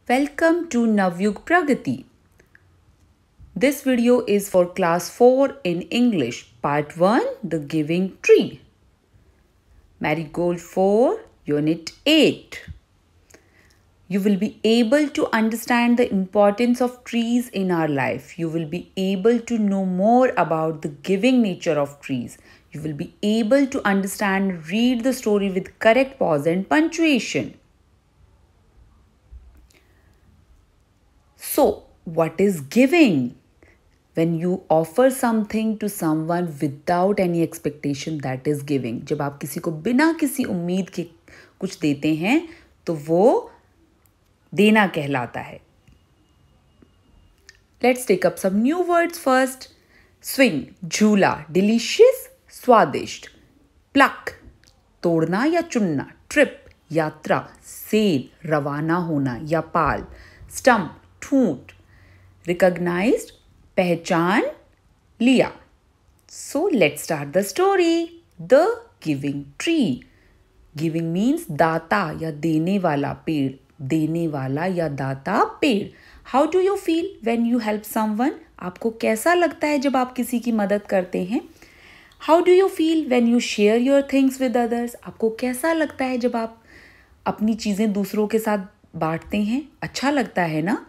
Welcome to Navyug Pragati. This video is for class 4 in English, part 1, The Giving Tree. Marigold 4, unit 8. You will be able to understand the importance of trees in our life. You will be able to know more about the giving nature of trees. You will be able to understand and read the story with correct pause and punctuation. So, what is giving? When you offer something to someone without any expectation, that is giving. जब आप किसी को बिना किसी उम्मीद के कुछ देते हैं तो वो देना कहलाता है. Let's take up some new words first. Swing, झूला, delicious, स्वादिष्ट. Pluck, तोड़ना या चुनना. Trip, यात्रा. Sail, रवाना होना या पाल. Stump, ठूंठ. Recognized, पहचान लिया. So let's start the story. The Giving Tree. Giving means दाता या देने वाला पेड़. देने वाला या दाता पेड़. How do you feel when you help someone? आपको कैसा लगता है जब आप किसी की मदद करते हैं? How do you feel when you share your things with others? आपको कैसा लगता है जब आप अपनी चीज़ें दूसरों के साथ बांटते हैं? अच्छा लगता है ना?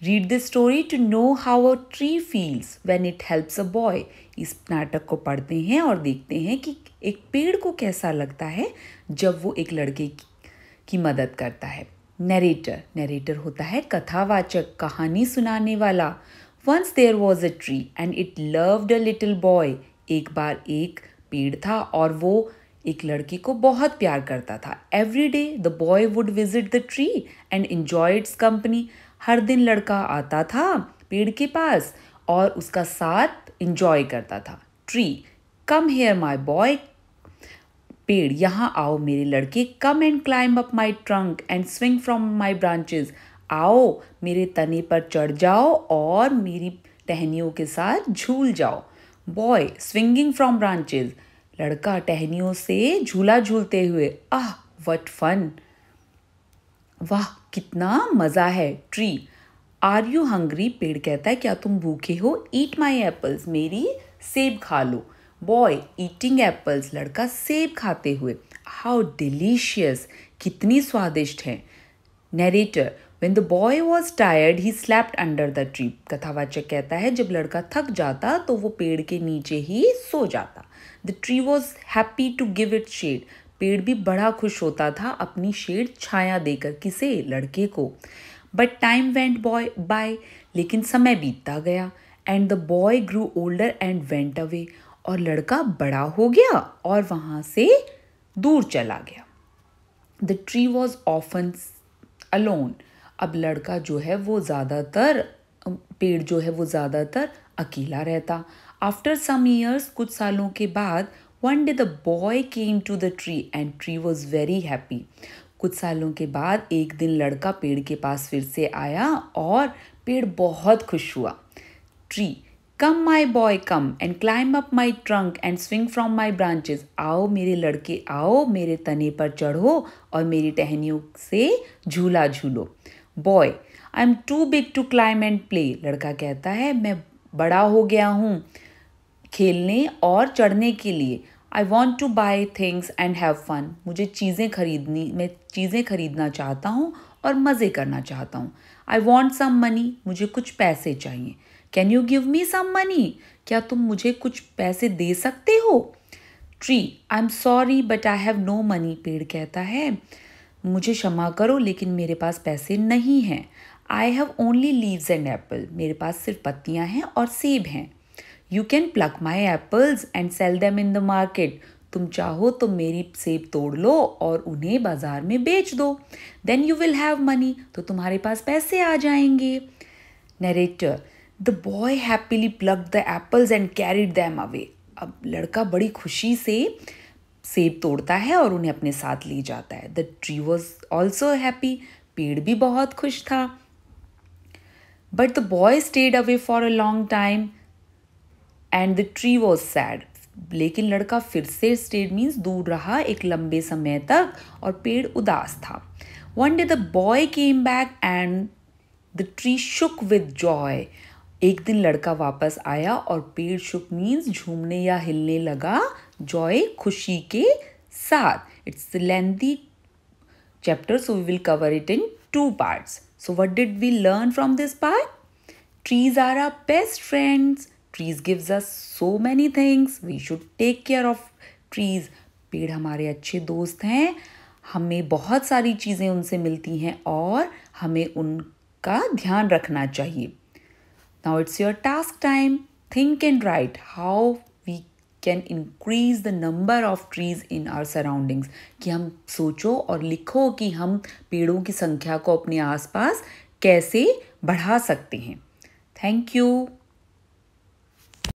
Read this story to know how a tree feels when it helps a boy. इस नाटक को पढ़ते हैं और देखते हैं कि एक पेड़ को कैसा लगता है जब वो एक लड़के की मदद करता है. Narrator. Narrator होता है कथावाचक, कहानी सुनाने वाला. Once there was a tree and it loved a little boy. एक बार एक पेड़ था और वो एक लड़के को बहुत प्यार करता था. Every day the boy would visit the tree and enjoy its company. हर दिन लड़का आता था पेड़ के पास और उसका साथ एंजॉय करता था. Tree, come here my boy. पेड़, यहाँ आओ मेरे लड़के. Come and climb up my trunk and swing from my branches. आओ मेरे तने पर चढ़ जाओ और मेरी टहनियों के साथ झूल जाओ. Boy, swinging from branches. लड़का टहनियों से झूला झूलते हुए. Ah, what fun. वाह, कितना मज़ा है. Tree, are you hungry. पेड़ कहता है क्या तुम भूखे हो? Eat my apples. मेरी सेब खा लो. Boy, eating apples. लड़का सेब खाते हुए. How delicious. कितनी स्वादिष्ट है. Narrator, when the boy was tired he slapped under the tree. कथावाचक कहता है जब लड़का थक जाता तो वो पेड़ के नीचे ही सो जाता. The tree was happy to give it shade. पेड़ भी बड़ा खुश होता था अपनी शेड छाया देकर. किसे? लड़के को. But time went by by. लेकिन समय बीतता गया. And the boy grew older and went away. और लड़का बड़ा हो गया और वहाँ से दूर चला गया. The tree was often alone. अब लड़का जो है वो ज़्यादातर पेड़ जो है वो ज़्यादातर अकेला रहता. आफ्टर सम ईयर्स, कुछ सालों के बाद, one day the boy came to the tree and tree was very happy. कुछ सालों के बाद एक दिन लड़का पेड़ के पास फिर से आया और पेड़ बहुत खुश हुआ. Tree, come my boy come and climb up my trunk and swing from my branches. आओ मेरे लड़के आओ, मेरे तने पर चढ़ो और मेरी टहनियों से झूला झूलो. Boy, I'm too big to climb and play. लड़का कहता है मैं बड़ा हो गया हूँ खेलने और चढ़ने के लिए. I want to buy things and have fun. मैं चीज़ें खरीदना चाहता हूँ और मज़े करना चाहता हूँ. I want some money. मुझे कुछ पैसे चाहिए. Can you give me some money? क्या तुम मुझे कुछ पैसे दे सकते हो? Tree, I'm sorry but I have no money. पेड़ कहता है मुझे क्षमा करो लेकिन मेरे पास पैसे नहीं हैं. I have only leaves and apple. मेरे पास सिर्फ पत्तियाँ हैं और सेब हैं. You can pluck my apples and sell them in the market. तुम चाहो तो मेरी सेब तोड़ लो और उन्हें बाजार में बेच दो. Then you will have money. तो तुम्हारे पास पैसे आ जाएंगे. Narrator, the boy happily plucked the apples and carried them away. अब लड़का बड़ी खुशी से सेब तोड़ता है और उन्हें अपने साथ ले जाता है. The tree was also happy. पेड़ भी बहुत खुश था. But the boy stayed away for a long time. And the tree was sad. लेकिन लड़का फिर से stayed means दूर रहा एक लंबे समय तक और पेड़ उदास था. One day the boy came back and the tree shook with joy. एक दिन लड़का वापस आया और पेड़ shook means झूमने या हिलने लगा, joy खुशी के साथ. It's a lengthy chapter, so we will cover it in 2 parts. So what did we learn from this part? Trees are our best friends. Trees gives us so many things. We should take care of trees. पेड़ हमारे अच्छे दोस्त हैं. हमें बहुत सारी चीज़ें उनसे मिलती हैं और हमें उनका ध्यान रखना चाहिए. Now it's your task time. Think and write how we can increase the number of trees in our surroundings. कि हम सोचो और लिखो कि हम पेड़ों की संख्या को अपने आसपास कैसे बढ़ा सकते हैं. Thank you.